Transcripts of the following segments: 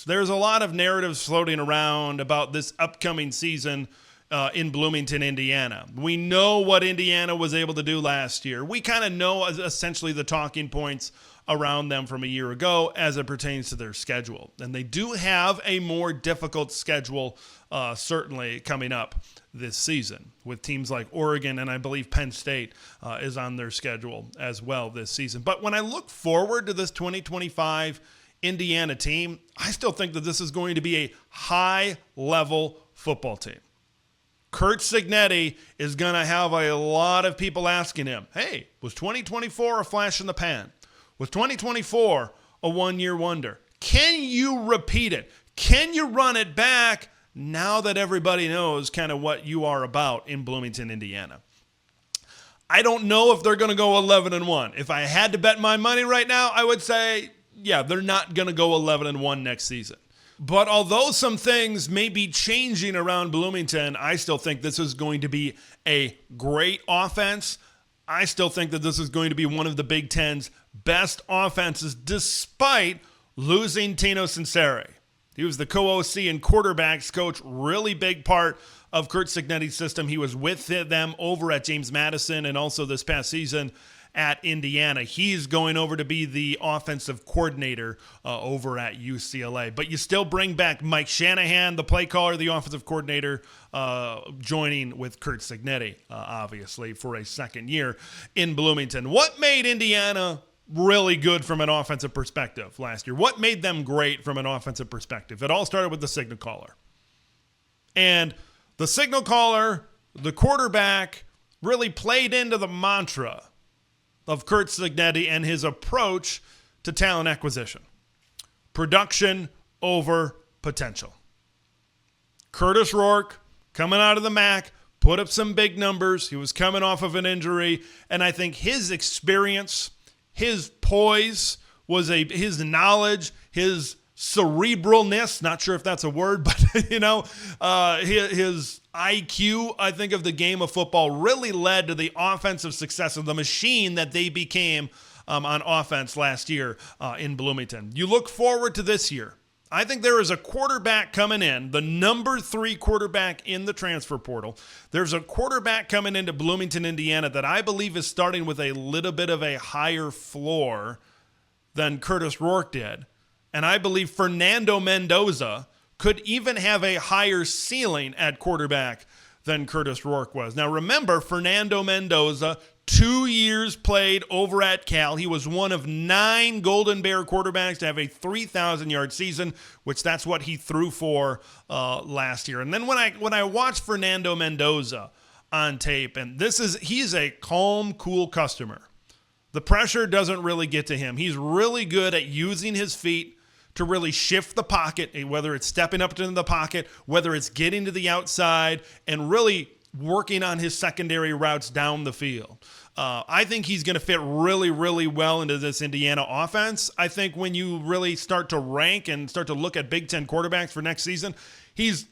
things. There's a lot of narratives floating around about this upcoming season in Bloomington, Indiana. We know what Indiana was able to do last year. We kind of know essentially the talking points around them from a year ago as it pertains to their schedule. And they do have a more difficult schedule certainly coming up this season with teams like Oregon, and I believe Penn State is on their schedule as well this season. But when I look forward to this 2025 Indiana team, I still think that this is going to be a high-level football team. Curt Cignetti is going to have a lot of people asking him, hey, was 2024 a flash in the pan? Was 2024 a one-year wonder? Can you repeat it? Can you run it back now that everybody knows kind of what you are about in Bloomington, Indiana? I don't know if they're going to go 11-1. If I had to bet my money right now, I would say, yeah, they're not going to go 11-1 next season. But although some things may be changing around Bloomington, I still think this is going to be a great offense. I still think that this is going to be one of the Big Ten's best offenses, despite losing Tino Sunseri. He was the co-OC and quarterbacks coach, really big part of Curt Cignetti's system. He was with them over at James Madison and also this past season at Indiana. He's going over to be the offensive coordinator over at UCLA. But you still bring back Mike Shanahan, the play caller, the offensive coordinator, joining with Curt Cignetti, obviously, for a second year in Bloomington. What made Indiana really good from an offensive perspective last year? What made them great from an offensive perspective? It all started with the signal caller. And the signal caller, the quarterback, really played into the mantra of Curt Cignetti and his approach to talent acquisition. Production over potential. Curtis Rourke, coming out of the MAC, put up some big numbers. He was coming off of an injury, and I think his experience, his poise, his knowledge, his cerebralness, not sure if that's a word, but his IQ, I think, of the game of football really led to the offensive success of the machine that they became on offense last year in Bloomington. You look forward to this year. I think there is a quarterback coming in, the number 3 quarterback in the transfer portal. There's a quarterback coming into Bloomington, Indiana that I believe is starting with a little bit of a higher floor than Curtis Rourke did. And I believe Fernando Mendoza could even have a higher ceiling at quarterback than Curtis Rourke was. Now remember, Fernando Mendoza, 2 years played over at Cal. He was one of 9 Golden Bear quarterbacks to have a 3,000-yard season, which that's what he threw for last year. And then when I watched Fernando Mendoza on tape, and he's a calm, cool customer. The pressure doesn't really get to him. He's really good at using his feet to really shift the pocket, whether it's stepping up into the pocket, whether it's getting to the outside, and really working on his secondary routes down the field. I think he's going to fit really, really well into this Indiana offense. I think when you really start to rank and start to look at Big Ten quarterbacks for next season, he's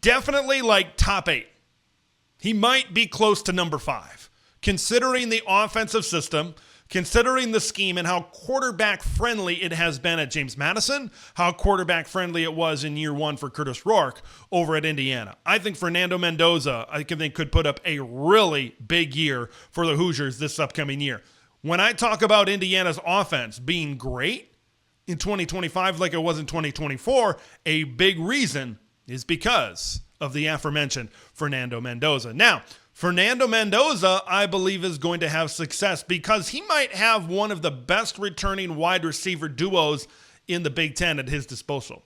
definitely like top 8. He might be close to number 5, considering the offensive system, considering the scheme and how quarterback-friendly it has been at James Madison, how quarterback-friendly it was in year 1 for Curtis Rourke over at Indiana. I think Fernando Mendoza, could put up a really big year for the Hoosiers this upcoming year. When I talk about Indiana's offense being great in 2025 like it was in 2024, a big reason is because of the aforementioned Fernando Mendoza. Now, Fernando Mendoza, I believe, is going to have success because he might have one of the best returning wide receiver duos in the Big Ten at his disposal.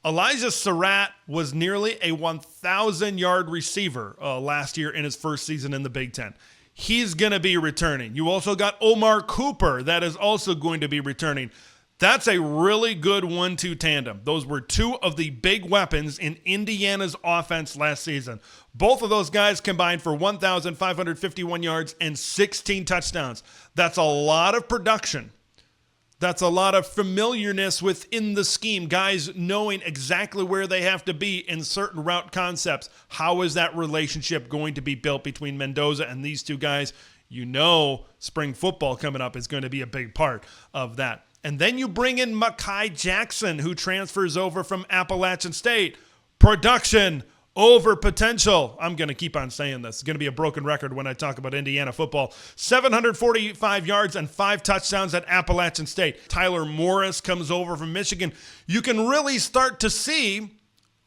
Elijah Sarratt was nearly a 1,000-yard receiver last year in his first season in the Big Ten. He's going to be returning. You also got Omar Cooper that is also going to be returning. That's a really good 1-2 tandem. Those were 2 of the big weapons in Indiana's offense last season. Both of those guys combined for 1,551 yards and 16 touchdowns. That's a lot of production. That's a lot of familiarness within the scheme. Guys knowing exactly where they have to be in certain route concepts. How is that relationship going to be built between Mendoza and these 2 guys? You know spring football coming up is going to be a big part of that. And then you bring in Mekhi Jackson, who transfers over from Appalachian State. Production over potential. I'm going to keep on saying this. It's going to be a broken record when I talk about Indiana football. 745 yards and 5 touchdowns at Appalachian State. Tyler Morris comes over from Michigan. You can really start to see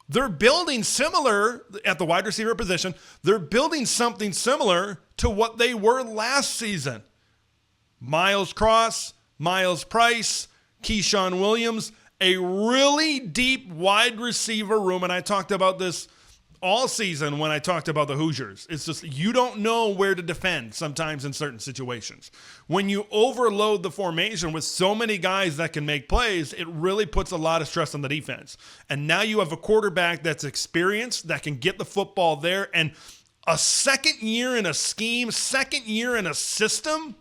they're building similar at the wide receiver position. They're building something similar to what they were last season. Miles Cross, Miles Price, Keyshawn Williams, a really deep wide receiver room. And I talked about this all season when I talked about the Hoosiers. It's just you don't know where to defend sometimes in certain situations. When you overload the formation with so many guys that can make plays, it really puts a lot of stress on the defense. And now you have a quarterback that's experienced, that can get the football there, and a second year in a scheme, second year in a system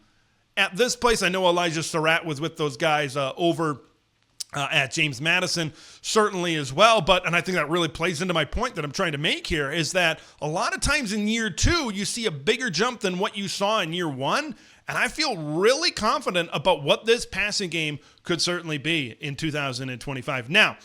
at this place. I know Elijah Sarratt was with those guys over at James Madison certainly as well. And I think that really plays into my point that I'm trying to make here is that a lot of times in year 2, you see a bigger jump than what you saw in year 1. And I feel really confident about what this passing game could certainly be in 2025. Now,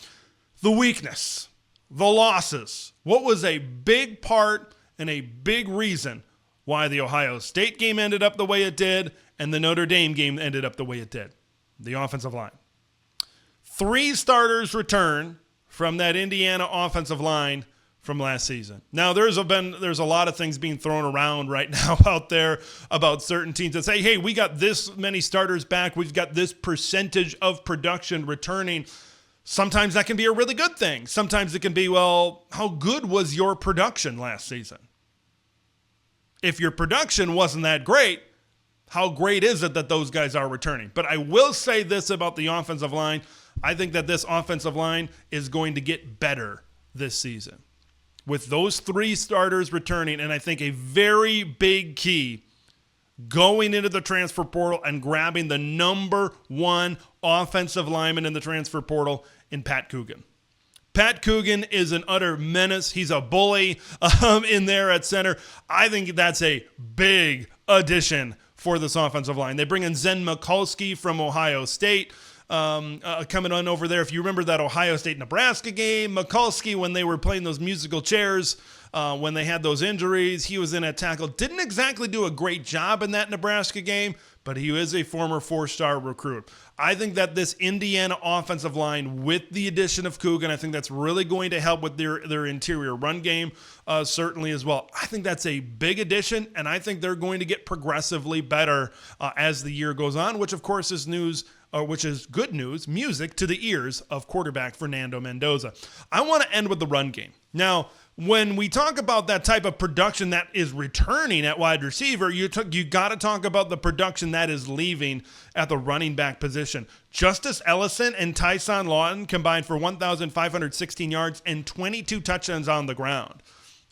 the weakness, the losses, what was a big part and a big reason why the Ohio State game ended up the way it did and the Notre Dame game ended up the way it did? The offensive line. 3 starters return from that Indiana offensive line from last season. Now, there's a lot of things being thrown around right now out there about certain teams that say, hey, we got this many starters back. We've got this percentage of production returning. Sometimes that can be a really good thing. Sometimes it can be, well, how good was your production last season? If your production wasn't that great, how great is it that those guys are returning? But I will say this about the offensive line. I think that this offensive line is going to get better this season. With those 3 starters returning, and I think a very big key going into the transfer portal and grabbing the number 1 offensive lineman in the transfer portal in Pat Coogan. Pat Coogan is an utter menace. He's a bully in there at center. I think that's a big addition for this offensive line. They bring in Zen Mikulski from Ohio State. Coming on over there. If you remember that Ohio State-Nebraska game, Mikulski, when they were playing those musical chairs, when they had those injuries, he was in at tackle. Didn't exactly do a great job in that Nebraska game, but he is a former 4-star recruit. I think that this Indiana offensive line, with the addition of Coogan, I think that's really going to help with their interior run game, certainly as well. I think that's a big addition, and I think they're going to get progressively better as the year goes on, which of course is which is good news, music to the ears of quarterback Fernando Mendoza. I want to end with the run game. Now, when we talk about that type of production that is returning at wide receiver, you got to talk about the production that is leaving at the running back position. Justice Ellison and Tyson Lawton combined for 1,516 yards and 22 touchdowns on the ground.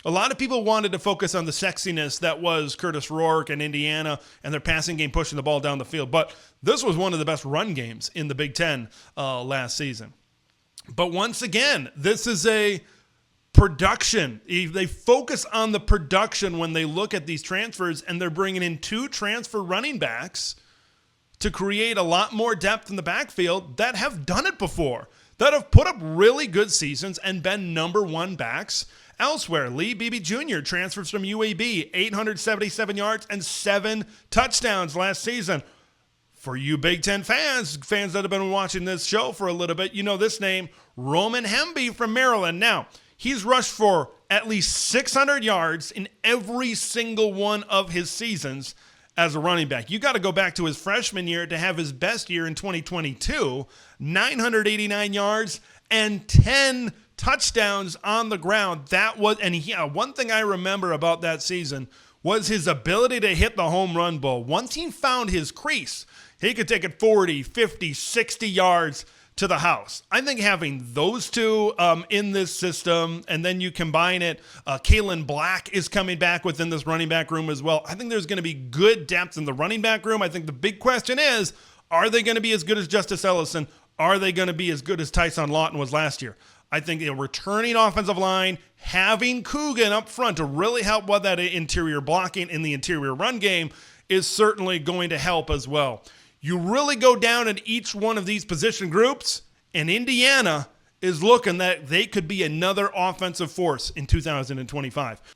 A lot of people wanted to focus on the sexiness that was Curtis Rourke and Indiana and their passing game pushing the ball down the field. But this was one of the best run games in the Big Ten last season. But once again, this is a production. They focus on the production when they look at these transfers, and they're bringing in 2 transfer running backs to create a lot more depth in the backfield that have done it before, that have put up really good seasons and been number 1 backs elsewhere. Lee Beebe Jr. transfers from UAB, 877 yards and 7 touchdowns last season. For you Big Ten fans that have been watching this show for a little bit, you know this name, Roman Hemby from Maryland. Now, he's rushed for at least 600 yards in every single one of his seasons as a running back. You got to go back to his freshman year to have his best year in 2022, 989 yards and 10 touchdowns on the ground. One thing I remember about that season was his ability to hit the home run ball. Once he found his crease, he could take it 40, 50, 60 yards to the house. I think having those 2 in this system, and then you combine it, Kalen Black is coming back within this running back room as well. I think there's going to be good depth in the running back room. I think the big question is, are they going to be as good as Justice Ellison? Are they going to be as good as Tyson Lawton was last year? I think a returning offensive line, having Coogan up front to really help with that interior blocking in the interior run game is certainly going to help as well. You really go down in each one of these position groups, and Indiana is looking that they could be another offensive force in 2025.